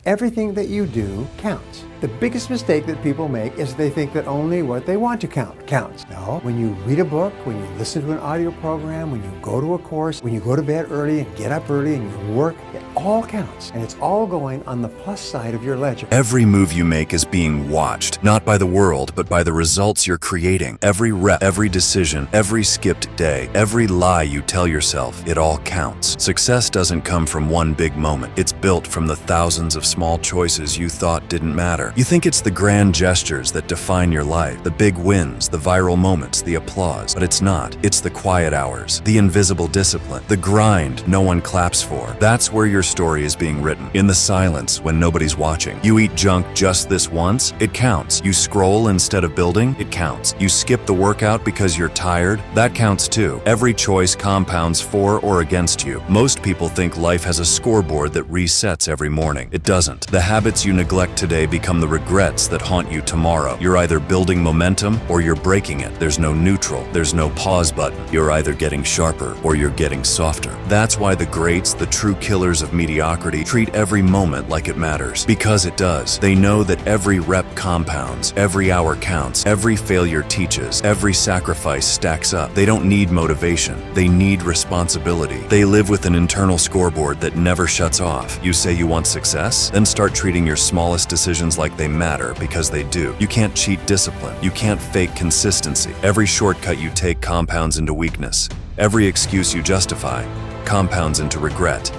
Everything that you do counts. The biggest mistake that people make is they think that only what they want to count counts. No, when you read a book, when you listen to an audio program, when you go to a course, when you go to bed early and get up early and you work, it all counts. And it's all going on the plus side of your ledger. Every move you make is being watched, not by the world, but by the results you're creating. Every rep, every decision, every skipped day, every lie you tell yourself, it all counts. Success doesn't come from one big moment. It's built from the thousands of small choices you thought didn't matter. You think it's the grand gestures that define your life, the big wins, the viral moments, the applause, but it's not. It's the quiet hours, the invisible discipline, the grind no one claps for. That's where your story is being written. In the silence when nobody's watching. You eat junk just this once, it counts. You scroll instead of building, it counts. You skip the workout because you're tired, that counts too. Every choice compounds for or against you. Most people think life has a scoreboard that resets every morning. It doesn't. The habits you neglect today become the regrets that haunt you tomorrow. You're either building momentum or you're breaking it. There's no neutral. There's no pause button. You're either getting sharper or you're getting softer. That's why the greats, the true killers of mediocrity, treat every moment like it matters. Because it does. They know that every rep compounds, every hour counts, every failure teaches, every sacrifice stacks up. They don't need motivation. They need responsibility. They live with an internal scoreboard that never shuts off. You say you want success? Then start treating your smallest decisions like they matter, because they do. You can't cheat discipline. You can't fake consistency. Every shortcut you take compounds into weakness. Every excuse you justify compounds into regret.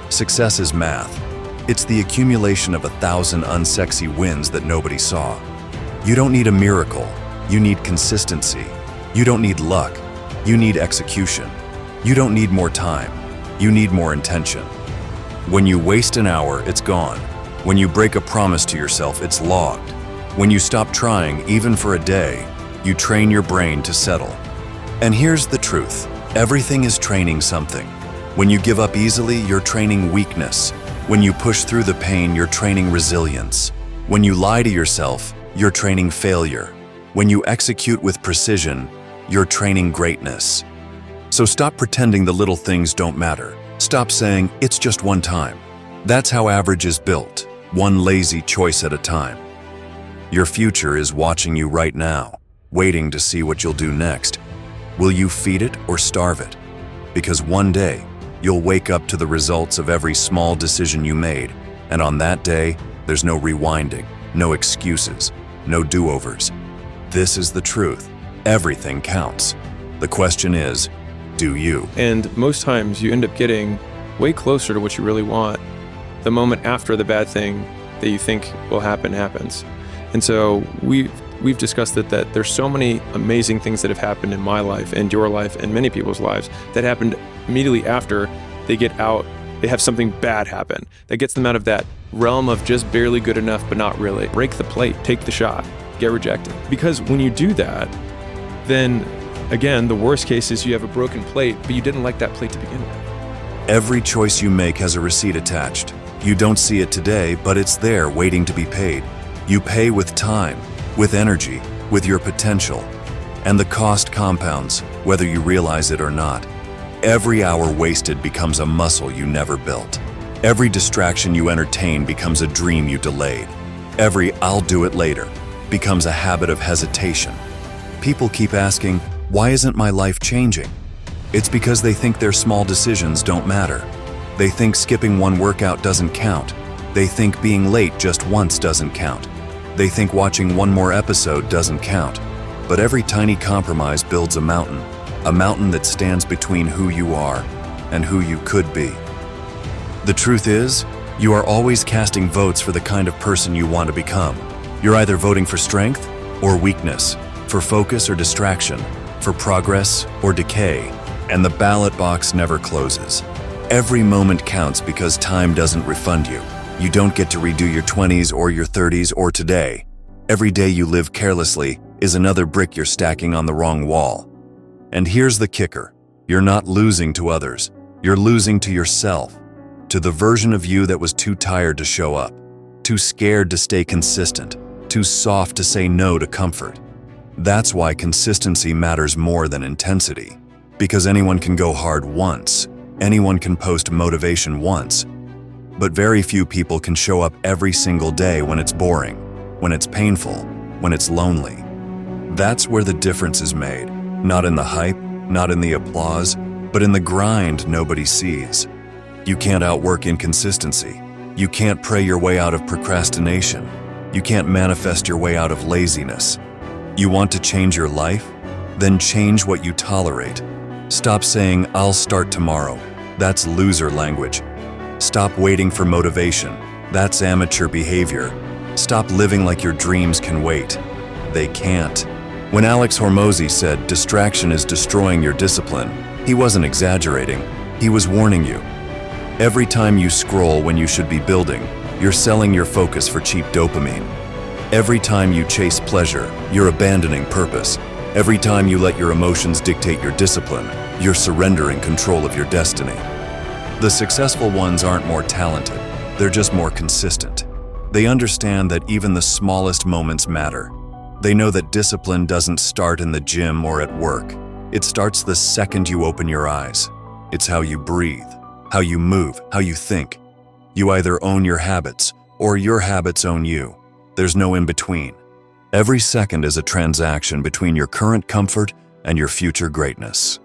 Success is math. It's the accumulation of 1,000 unsexy wins that nobody saw. You don't need a miracle. You need consistency. You don't need luck. You need execution. You don't need more time. You need more intention. When you waste an hour, it's gone. When you break a promise to yourself, it's logged. When you stop trying, even for a day, you train your brain to settle. And here's the truth. Everything is training something. When you give up easily, you're training weakness. When you push through the pain, you're training resilience. When you lie to yourself, you're training failure. When you execute with precision, you're training greatness. So stop pretending the little things don't matter. Stop saying, it's just one time. That's how average is built. One lazy choice at a time. Your future is watching you right now, waiting to see what you'll do next. Will you feed it or starve it? Because one day, you'll wake up to the results of every small decision you made, and on that day, there's no rewinding, no excuses, no do-overs. This is the truth. Everything counts. The question is, do you? And most times, you end up getting way closer to what you really want the moment after the bad thing that you think will happen happens. And so we've discussed that there's so many amazing things that have happened in my life and your life and many people's lives that happened immediately after they get out, they have something bad happen that gets them out of that realm of just barely good enough but not really. Break the plate, take the shot, get rejected. Because when you do that, then again, the worst case is you have a broken plate, but you didn't like that plate to begin with. Every choice you make has a receipt attached. You don't see it today, but it's there waiting to be paid. You pay with time, with energy, with your potential. And the cost compounds, whether you realize it or not. Every hour wasted becomes a muscle you never built. Every distraction you entertain becomes a dream you delayed. Every "I'll do it later" becomes a habit of hesitation. People keep asking, why isn't my life changing? It's because they think their small decisions don't matter. They think skipping one workout doesn't count. They think being late just once doesn't count. They think watching one more episode doesn't count. But every tiny compromise builds a mountain that stands between who you are and who you could be. The truth is, you are always casting votes for the kind of person you want to become. You're either voting for strength or weakness, for focus or distraction, for progress or decay, and the ballot box never closes. Every moment counts because time doesn't refund you. You don't get to redo your 20s or your 30s or today. Every day you live carelessly is another brick you're stacking on the wrong wall. And here's the kicker. You're not losing to others. You're losing to yourself, to the version of you that was too tired to show up, too scared to stay consistent, too soft to say no to comfort. That's why consistency matters more than intensity. Because anyone can go hard once. Anyone can post motivation once. but very few people can show up every single day when it's boring, when it's painful, when it's lonely. That's where the difference is made, not in the hype, not in the applause, but in the grind nobody sees. You can't outwork inconsistency. You can't pray your way out of procrastination. You can't manifest your way out of laziness. You want to change your life? Then change what you tolerate. Stop saying, "I'll start tomorrow." That's loser language. Stop waiting for motivation. That's amateur behavior. Stop living like your dreams can wait. They can't. When Alex Hormozi said distraction is destroying your discipline, he wasn't exaggerating. He was warning you. Every time you scroll when you should be building, you're selling your focus for cheap dopamine. Every time you chase pleasure, you're abandoning purpose. Every time you let your emotions dictate your discipline, you're surrendering control of your destiny. The successful ones aren't more talented, they're just more consistent. They understand that even the smallest moments matter. They know that discipline doesn't start in the gym or at work. It starts the second you open your eyes. It's how you breathe, how you move, how you think. You either own your habits, or your habits own you. There's no in between. Every second is a transaction between your current comfort and your future greatness.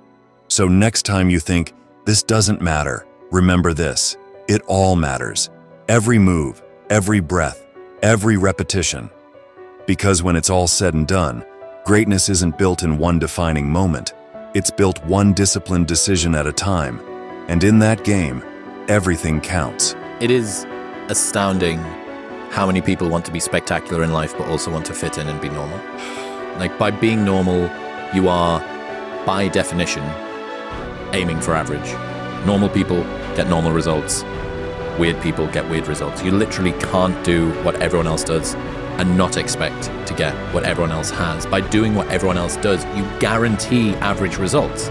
So next time you think, "This doesn't matter," remember this: it all matters. Every move, every breath, every repetition. Because when it's all said and done, greatness isn't built in one defining moment. It's built one disciplined decision at a time. And in that game, everything counts. It is astounding how many people want to be spectacular in life but also want to fit in and be normal. Like, by being normal, you are, by definition, aiming for average. Normal people get normal results. Weird people get weird results. You literally can't do what everyone else does and not expect to get what everyone else has. By doing what everyone else does, you guarantee average results.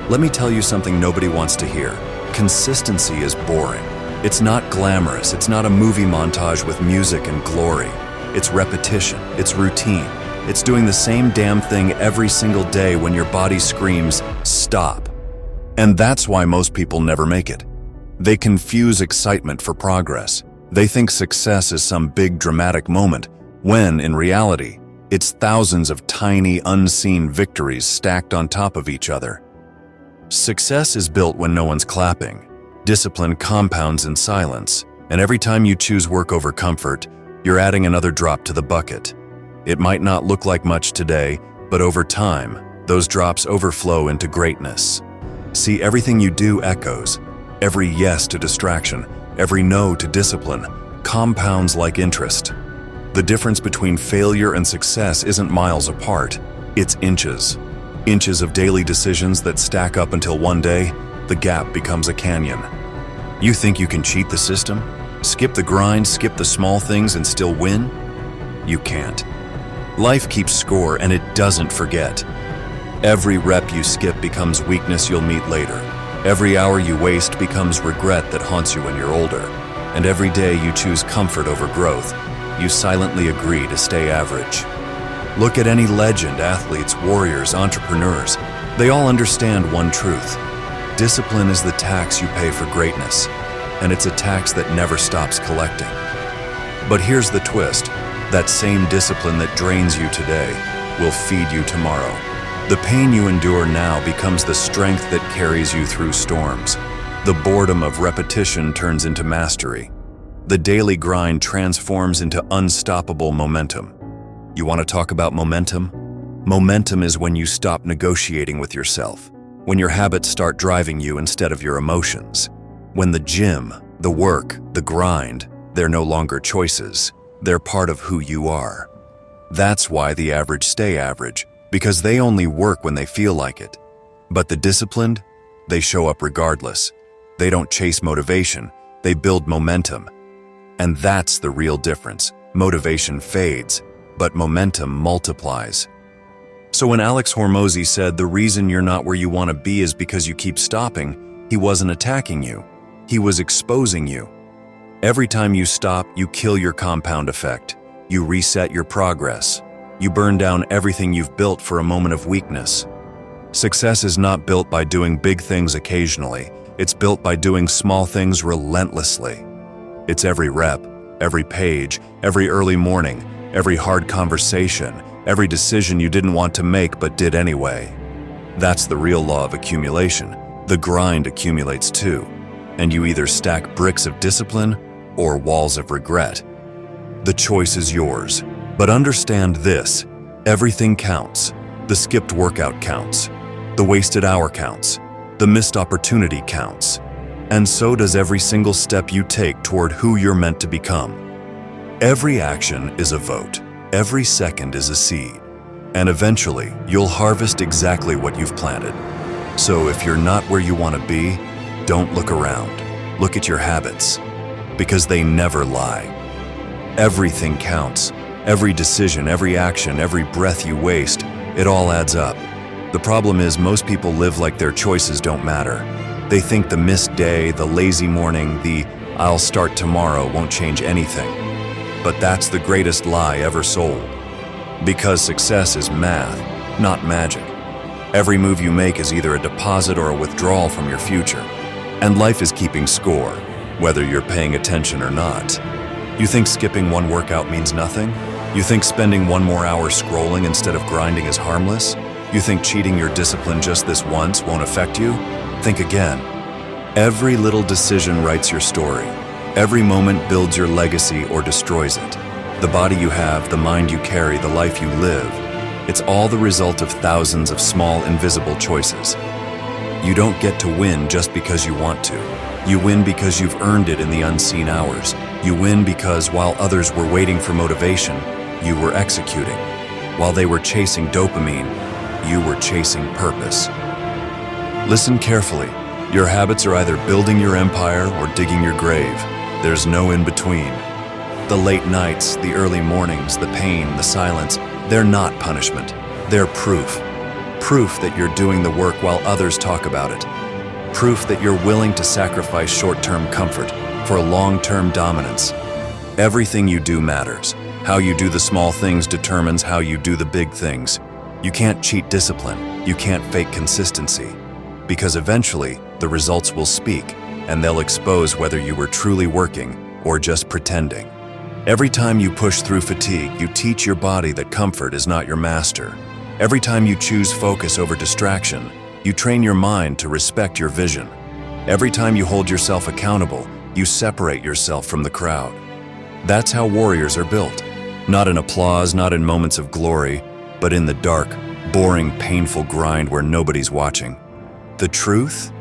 Let me tell you something nobody wants to hear. Consistency is boring. It's not glamorous. It's not a movie montage with music and glory. It's repetition. It's routine. It's doing the same damn thing every single day when your body screams, "Stop." And that's why most people never make it. They confuse excitement for progress. They think success is some big dramatic moment, when, in reality, it's thousands of tiny, unseen victories stacked on top of each other. Success is built when no one's clapping. Discipline compounds in silence, and every time you choose work over comfort, you're adding another drop to the bucket. It might not look like much today, but over time, those drops overflow into greatness. See, everything you do echoes. Every yes to distraction, every no to discipline, compounds like interest. The difference between failure and success isn't miles apart, it's inches. Inches of daily decisions that stack up until one day, the gap becomes a canyon. You think you can cheat the system? Skip the grind, skip the small things and still win? You can't. Life keeps score and it doesn't forget. Every rep you skip becomes weakness you'll meet later. Every hour you waste becomes regret that haunts you when you're older. And every day you choose comfort over growth, you silently agree to stay average. Look at any legend, athletes, warriors, entrepreneurs. They all understand one truth. Discipline is the tax you pay for greatness, and it's a tax that never stops collecting. But here's the twist. That same discipline that drains you today will feed you tomorrow. The pain you endure now becomes the strength that carries you through storms. The boredom of repetition turns into mastery. The daily grind transforms into unstoppable momentum. You want to talk about momentum? Momentum is when you stop negotiating with yourself, when your habits start driving you instead of your emotions. When the gym, the work, the grind, they're no longer choices, they're part of who you are. That's why the average stay average, because they only work when they feel like it. But the disciplined, they show up regardless. They don't chase motivation, they build momentum. And that's the real difference. Motivation fades, but momentum multiplies. So when Alex Hormozi said the reason you're not where you want to be is because you keep stopping, he wasn't attacking you. He was exposing you. Every time you stop, you kill your compound effect. You reset your progress. You burn down everything you've built for a moment of weakness. Success is not built by doing big things occasionally. It's built by doing small things relentlessly. It's every rep, every page, every early morning, every hard conversation, every decision you didn't want to make but did anyway. That's the real law of accumulation. The grind accumulates too, and you either stack bricks of discipline or walls of regret. The choice is yours, but understand this: everything counts. The skipped workout counts. The wasted hour counts. The missed opportunity counts. And so does every single step you take toward who you're meant to become. Every action is a vote. Every second is a seed. And eventually, you'll harvest exactly what you've planted. So if you're not where you want to be, don't look around. Look at your habits, because they never lie. Everything counts. Every decision, every action, every breath you waste, it all adds up. The problem is most people live like their choices don't matter. They think the missed day, the lazy morning, the "I'll start tomorrow" won't change anything. But that's the greatest lie ever sold. Because success is math, not magic. Every move you make is either a deposit or a withdrawal from your future. And life is keeping score, whether you're paying attention or not. You think skipping one workout means nothing? You think spending one more hour scrolling instead of grinding is harmless? You think cheating your discipline just this once won't affect you? Think again. Every little decision writes your story. Every moment builds your legacy or destroys it. The body you have, the mind you carry, the life you live, it's all the result of thousands of small, invisible choices. You don't get to win just because you want to. You win because you've earned it in the unseen hours. You win because while others were waiting for motivation, you were executing. While they were chasing dopamine, you were chasing purpose. Listen carefully. Your habits are either building your empire or digging your grave. There's no in between. The late nights, the early mornings, the pain, the silence, they're not punishment. They're proof. Proof that you're doing the work while others talk about it. Proof that you're willing to sacrifice short-term comfort for long-term dominance. Everything you do matters. How you do the small things determines how you do the big things. You can't cheat discipline. You can't fake consistency. Because eventually, the results will speak, and they'll expose whether you were truly working or just pretending. Every time you push through fatigue, you teach your body that comfort is not your master. Every time you choose focus over distraction, you train your mind to respect your vision. Every time you hold yourself accountable, you separate yourself from the crowd. That's how warriors are built. Not in applause, not in moments of glory, but in the dark, boring, painful grind where nobody's watching. The truth?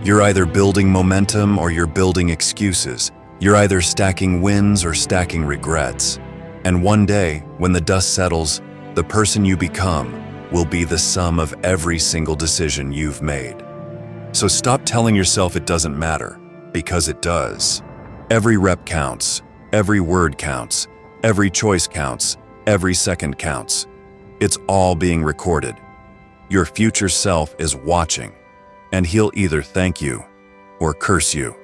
You're either building momentum or you're building excuses. You're either stacking wins or stacking regrets. And one day, when the dust settles, the person you become will be the sum of every single decision you've made. So stop telling yourself it doesn't matter, because it does. Every rep counts, every word counts, every choice counts, every second counts. It's all being recorded. Your future self is watching, and he'll either thank you or curse you.